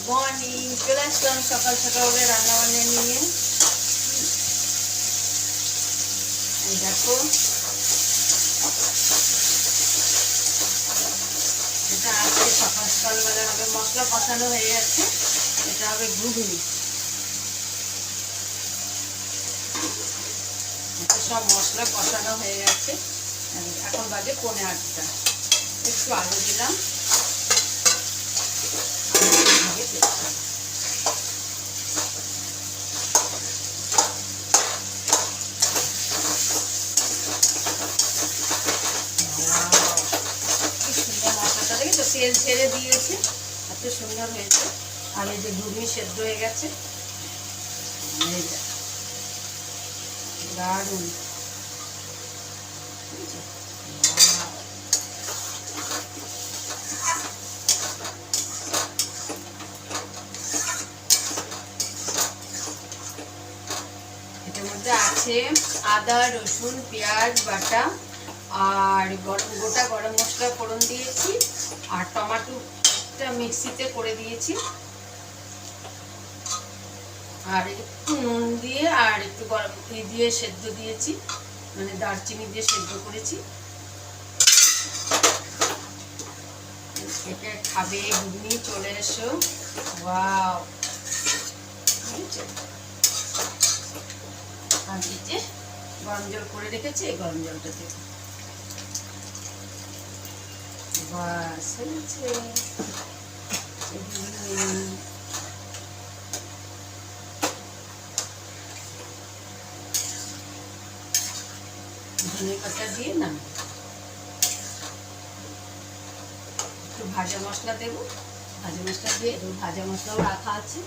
Morning, চলে আসলাম সকাল সকাল রান্না বান্না নিয়ে। দেখো এটা আজকে সকাল সকালবেলা হবে, মশলা কষানো হয়ে যাচ্ছে। এটা হবে ঘুগনি। সব মশলা কষানো হয়ে গেছে। এখন বাজে 8:45। একটু আলু দিলাম, মশলাটা দেখি তো তেল ছেড়ে দিয়েছে, এত সুন্দর হয়েছে। আর এই যে ঘুগনি সেদ্ধ হয়ে গেছে, দারুণ। এটার মধ্যে আছে আদা, রসুন, পেঁয়াজ বাটা, আর গোটা গরম মশলা ফোড়ন দিয়েছি, আর টমেটোটা মিক্সিতে করে দিয়েছি, আর একটু নুন দিয়ে আর একটু গরম দিয়ে সেদ্ধ দিয়েছি, মানে দারচিনি দিয়ে সেদ্ধ করেছি। এটা খাবে ঘুগনি, চলে এসো। ওয়াও, আর এই যে গরম জল করে রেখেছি, এই গরম জলটা দেব। বাস হয়েছে। ধনে পাতা দিয়ে না একটু ভাজা মশলা দেবো, ভাজা মশলা দিয়ে ভাজা মশলাও রাখা আছে,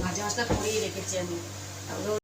ভাজা মশলা করেই রেখেছি আমি।